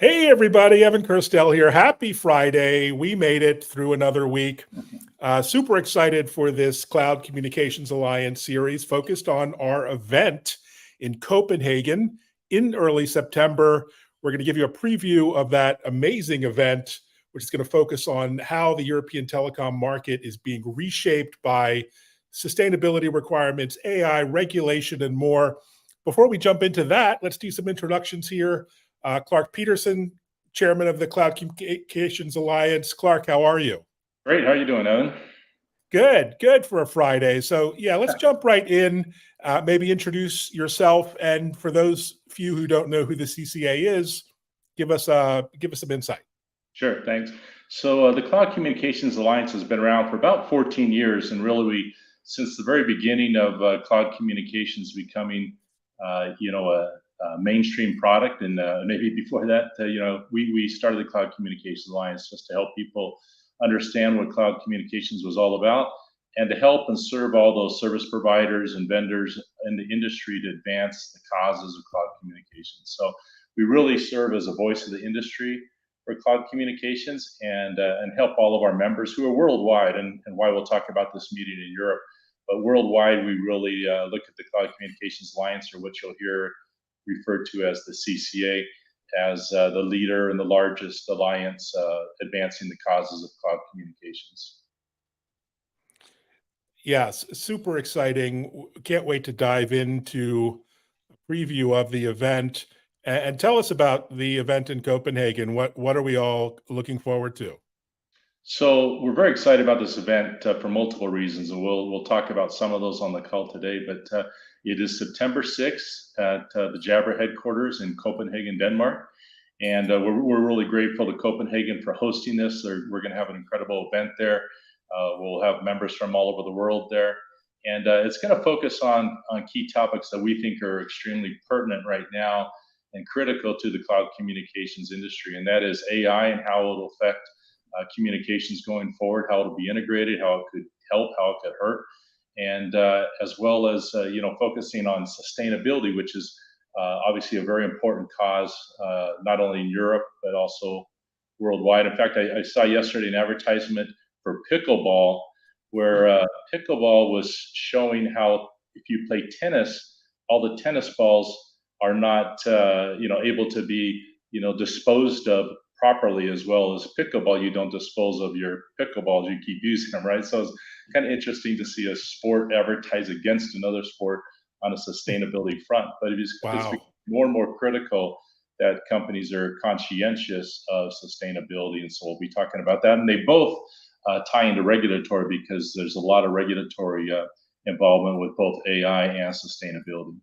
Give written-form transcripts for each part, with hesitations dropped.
Hey, everybody, Evan Kirstel here. Happy Friday. We made it through another week. Super excited for this Cloud Communications Alliance series focused on our event in Copenhagen in early September. We're going to give you a preview of that amazing event, which is going to focus on how the European telecom market is being reshaped by sustainability requirements, AI, regulation, and more. Before we jump into that, let's do some introductions here. Clark Peterson, chairman of the Cloud Communications Alliance. Clark, how are you? Great. How are you doing, Evan? Good for a Friday. So yeah, let's jump right in. Maybe introduce yourself, and for those few who don't know who the CCA is, give us some insight. Sure, thanks. So the Cloud Communications Alliance has been around for about 14 years, and really since the very beginning of cloud communications becoming, a mainstream product, and maybe before that, we started the Cloud Communications Alliance just to help people understand what cloud communications was all about, and to help and serve all those service providers and vendors in the industry to advance the causes of cloud communications. So we really serve as a voice of the industry for cloud communications and help all of our members who are worldwide, and why we'll talk about this meeting in Europe. But worldwide, we really look at the Cloud Communications Alliance, or what you'll hear referred to as the CCA, as the leader and the largest alliance advancing the causes of cloud communications. Yes, super exciting. Can't wait to dive into a preview of the event. And tell us about the event in Copenhagen. What are we all looking forward to? So we're very excited about this event for multiple reasons, and we'll talk about some of those on the call today. But it is September 6th at the Jabra headquarters in Copenhagen, Denmark, and we're really grateful to Copenhagen for hosting this. We're going to have an incredible event there. We'll have members from all over the world there, and it's going to focus on key topics that we think are extremely pertinent right now and critical to the cloud communications industry, and that is AI and how it'll affect communications going forward, how it'll be integrated, how it could help, how it could hurt, and as well as focusing on sustainability, which is obviously a very important cause, not only in Europe but also worldwide. In fact, I saw yesterday an advertisement for pickleball, where pickleball was showing how if you play tennis, all the tennis balls are not able to be disposed of properly, as well as pickleball. You don't dispose of your pickleballs, you keep using them, right? So it's kind of interesting to see a sport advertise against another sport on a sustainability front. But it's becoming more and more critical that companies are conscientious of sustainability, and so we'll be talking about that. And they both tie into regulatory, because there's a lot of regulatory involvement with both AI and sustainability.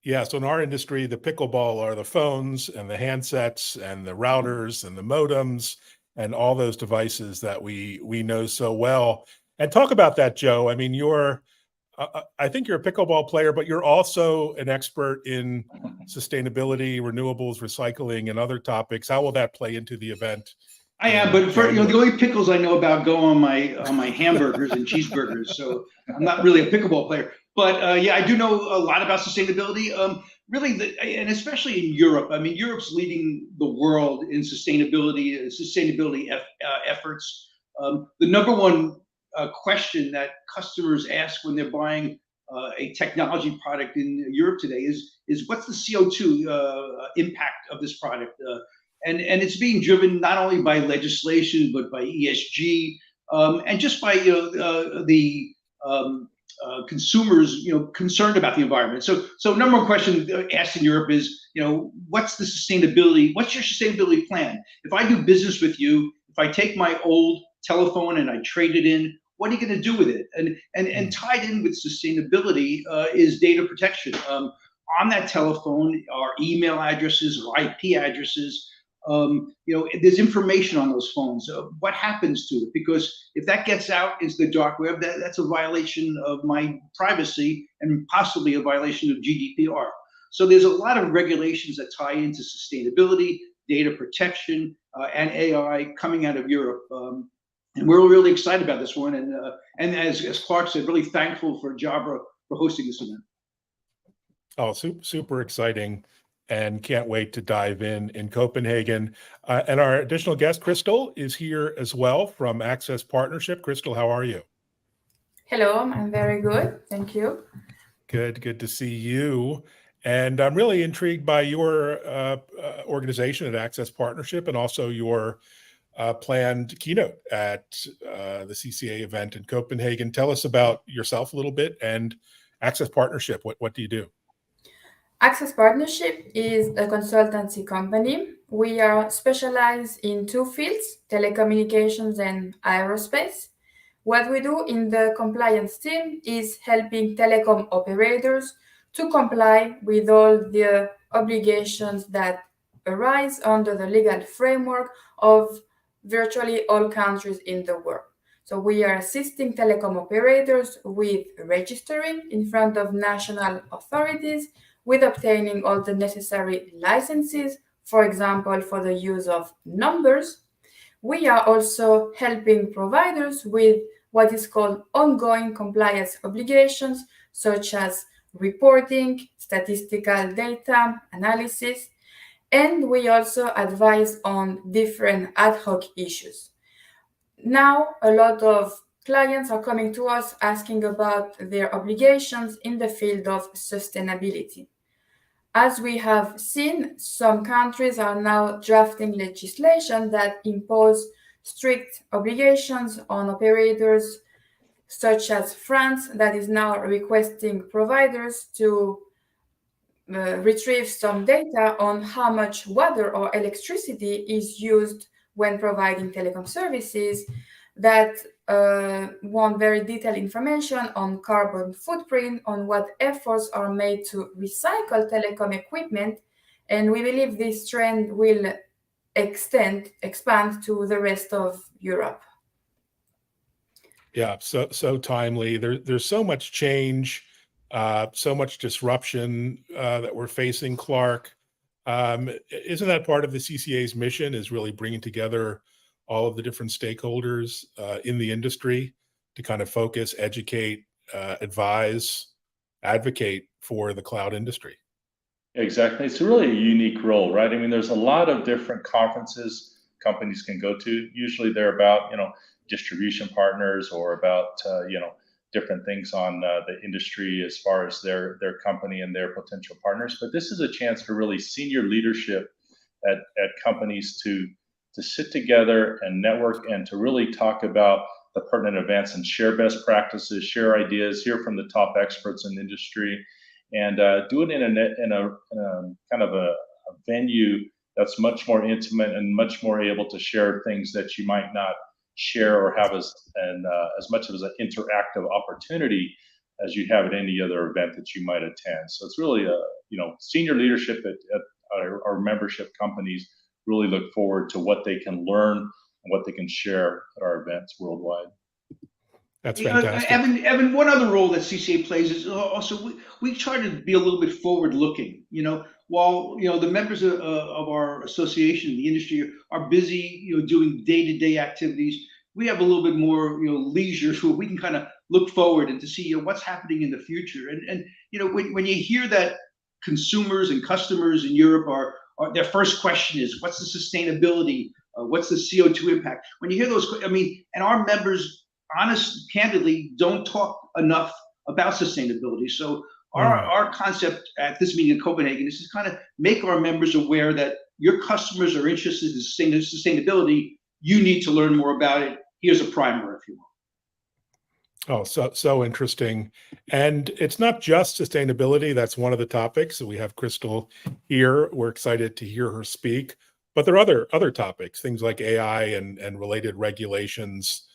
Yeah, so in our industry, the pickleball are the phones and the handsets and the routers and the modems and all those devices that we know so well. And talk about that, Joe. I mean, I think you're a pickleball player, but you're also an expert in sustainability, renewables, recycling, and other topics. How will that play into the event? I am, but for the only pickles I know about go on my hamburgers and cheeseburgers. So I'm not really a pickleball player. But yeah, I do know a lot about sustainability. Really, and especially in Europe. I mean, Europe's leading the world in sustainability efforts. The number one question that customers ask when they're buying a technology product in Europe today is what's the CO2 impact of this product? And it's being driven not only by legislation but by ESG, and just by the consumers concerned about the environment. So number one question asked in Europe is what's your sustainability plan? If I do business with you, if I take my old telephone and I trade it in, what are you going to do with it? And tied in with sustainability is data protection. On that telephone are email addresses or IP addresses. There's information on those phones. What happens to it? Because if that gets out into the dark web, that's a violation of my privacy and possibly a violation of GDPR. So there's a lot of regulations that tie into sustainability, data protection, and AI coming out of Europe. And we're really excited about this one. And as Clark said, really thankful for Jabra for hosting this event. Oh, super exciting. and can't wait to dive in Copenhagen. And our additional guest, Crystal, is here as well from Access Partnership. Crystal, how are you? Hello, I'm very good. Thank you. Good to see you. And I'm really intrigued by your organization at Access Partnership and also your planned keynote at the CCA event in Copenhagen. Tell us about yourself a little bit and Access Partnership. What do you do? Access Partnership is a consultancy company. We are specialized in two fields, telecommunications and aerospace. What we do in the compliance team is helping telecom operators to comply with all the obligations that arise under the legal framework of virtually all countries in the world. So we are assisting telecom operators with registering in front of national authorities, with obtaining all the necessary licenses, for example, for the use of numbers. We are also helping providers with what is called ongoing compliance obligations, such as reporting, statistical data analysis, and we also advise on different ad hoc issues. Now, a lot of clients are coming to us asking about their obligations in the field of sustainability. As we have seen, some countries are now drafting legislation that impose strict obligations on operators, such as France, that is now requesting providers to retrieve some data on how much water or electricity is used when providing telecom services, that want very detailed information on carbon footprint, on what efforts are made to recycle telecom equipment. And we believe this trend will expand to the rest of Europe. Yeah, so timely. There's so much change, so much disruption that we're facing, Clark. Isn't that part of the CCA's mission, is really bringing together all of the different stakeholders in the industry to kind of focus, educate, advise, advocate for the cloud industry? Exactly. It's really a unique role, right? I mean, there's a lot of different conferences companies can go to. Usually they're about, distribution partners or about, different things on the industry as far as their company and their potential partners. But this is a chance for really senior leadership at companies to sit together and network and to really talk about the pertinent events and share best practices, share ideas, hear from the top experts in the industry, and do it in a kind of a venue that's much more intimate and much more able to share things that you might not share or have as much of as an interactive opportunity as you have at any other event that you might attend. So it's really senior leadership at our membership companies really look forward to what they can learn and what they can share at our events worldwide. That's fantastic. Evan, one other role that CCA plays is also we try to be a little bit forward looking. While the members of our association, the industry, are busy doing day-to-day activities, we have a little bit more leisure so we can kind of look forward and to see what's happening in the future. And when you hear that consumers and customers in Europe are their first question is what's the sustainability, what's the CO2 impact? When you hear those, and our members, candidly, don't talk enough about sustainability. So our concept at this meeting in Copenhagen is to kind of make our members aware that your customers are interested in sustainability. You need to learn more about it. Here's a primer, if you will. Oh, so interesting. And it's not just sustainability. That's one of the topics. So we have Crystal here. We're excited to hear her speak. But there are other topics, things like AI and related regulations.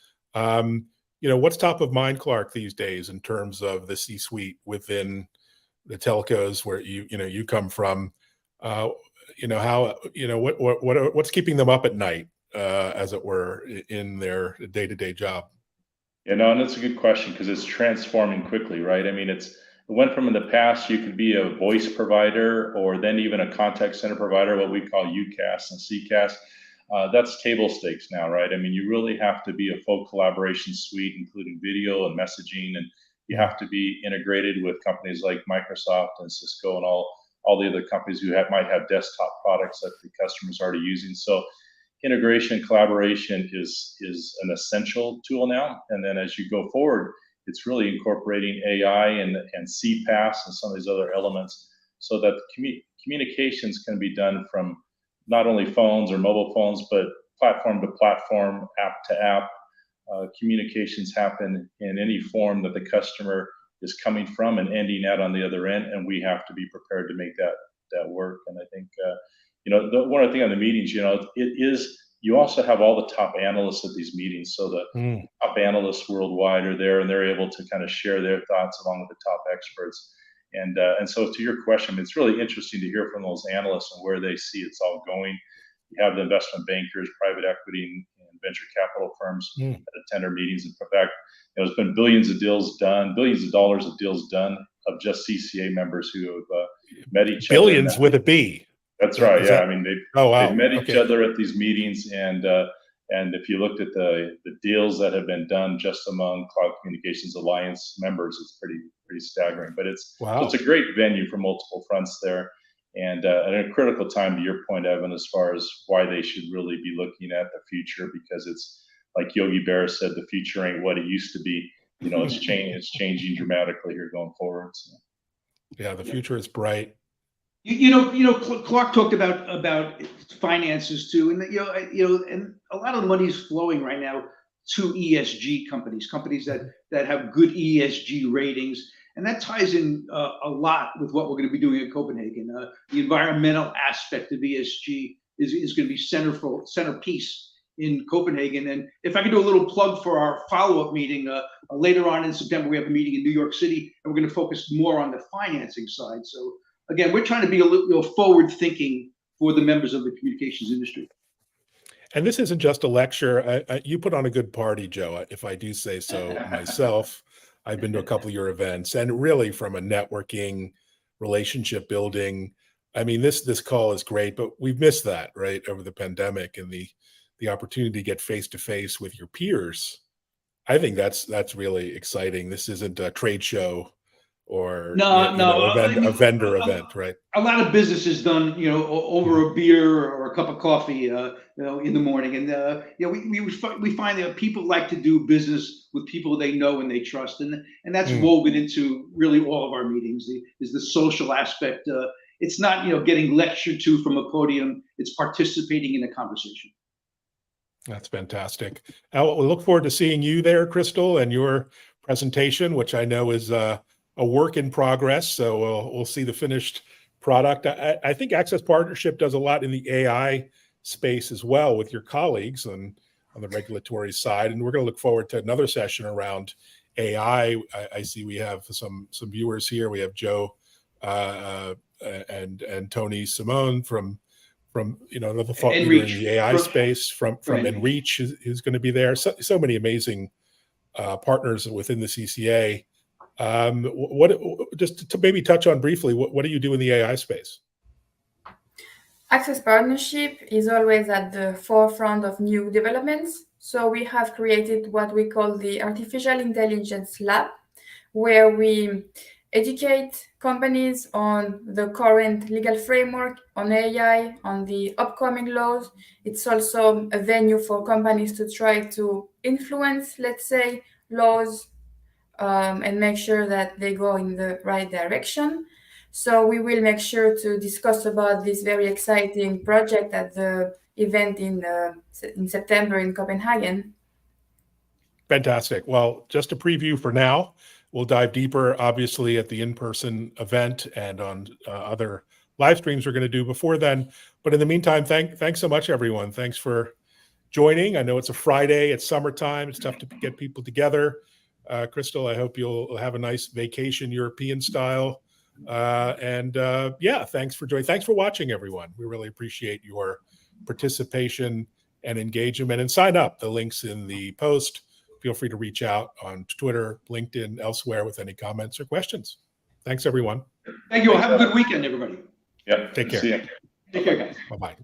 What's top of mind, Clark, these days in terms of the C-suite within the telcos where you come from? What's keeping them up at night, as it were, in their day-to-day job? And that's a good question because it's transforming quickly, right? I mean, it went from in the past, you could be a voice provider or then even a contact center provider, what we call UCaaS and CCaaS. That's table stakes now, right? I mean, you really have to be a full collaboration suite, including video and messaging, and you have to be integrated with companies like Microsoft and Cisco and all all the other companies who might have desktop products that the customer's already using. So integration, collaboration is an essential tool now. And then as you go forward, it's really incorporating AI and CPaaS and some of these other elements so that communications can be done from not only phones or mobile phones, but platform to platform, app to app. Communications happen in any form that the customer is coming from and ending at on the other end, and we have to be prepared to make that work. And I think one of the things on the meetings, you also have all the top analysts at these meetings. So the top analysts worldwide are there, and they're able to kind of share their thoughts along with the top experts. And so to your question, it's really interesting to hear from those analysts and where they see it's all going. You have the investment bankers, private equity, and venture capital firms that attend our meetings. In fact, there's been billions of dollars of deals done of just CCA members who have met each other. Billions with a B. That's right. Yeah, I mean they've met each other at these meetings, and if you looked at the deals that have been done just among Cloud Communications Alliance members, it's pretty staggering. But so it's a great venue for multiple fronts there. And at a critical time, to your point, Evan, as far as why they should really be looking at the future, because it's like Yogi Berra said, the future ain't what it used to be. It's changing dramatically here going forward. So. Yeah, the future is bright. Clark talked about finances too, and and a lot of the money is flowing right now to ESG companies that have good ESG ratings. And that ties in a lot with what we're going to be doing at Copenhagen. The environmental aspect of ESG is going to be centerpiece in Copenhagen. And if I could do a little plug for our follow-up meeting, later on in September, we have a meeting in New York City, and we're going to focus more on the financing side. So again, we're trying to be a little forward-thinking for the members of the communications industry. And this isn't just a lecture. You put on a good party, Joe, if I do say so myself. I've been to a couple of your events, and really from a networking, relationship building. I mean, this call is great, but we've missed that, right, over the pandemic, and the opportunity to get face to face with your peers. I think that's really exciting. This isn't a trade show or a vendor event, right? A lot of business is done, over a beer or a cup of coffee, in the morning, and we find that people like to do business with people they know and they trust, and that's woven into really all of our meetings. Is the social aspect. It's not getting lectured to from a podium. It's participating in a conversation. That's fantastic. We look forward to seeing you there, Crystal, and your presentation, which I know is a work in progress. So we'll see the finished product. I think Access Partnership does a lot in the AI space as well with your colleagues on the regulatory side. And we're going to look forward to another session around AI. I see we have some viewers here. We have Joe and Tony Simone from another thought leader in the AI space from Enreach who's going to be there. So many amazing partners within the CCA. Just to maybe touch on briefly, what do you do in the AI space? Access Partnership is always at the forefront of new developments. So we have created what we call the Artificial Intelligence Lab, where we educate companies on the current legal framework, on AI, on the upcoming laws. It's also a venue for companies to try to influence, let's say, laws and make sure that they go in the right direction. So we will make sure to discuss about this very exciting project at the event in September in Copenhagen. Fantastic. Well, just a preview for now. We'll dive deeper, obviously, at the in-person event and on other live streams we're going to do before then. But in the meantime, thanks so much, everyone. Thanks for joining. I know it's a Friday. It's summertime. It's tough to get people together. Crystal, I hope you'll have a nice vacation, European style. Thanks for joining. Thanks for watching, everyone. We really appreciate your participation and engagement. And sign up. The link's in the post. Feel free to reach out on Twitter, LinkedIn, elsewhere with any comments or questions. Thanks, everyone. Thank you. Have a good weekend, everybody. Yeah. Take care. See you. Take care, guys. Bye-bye.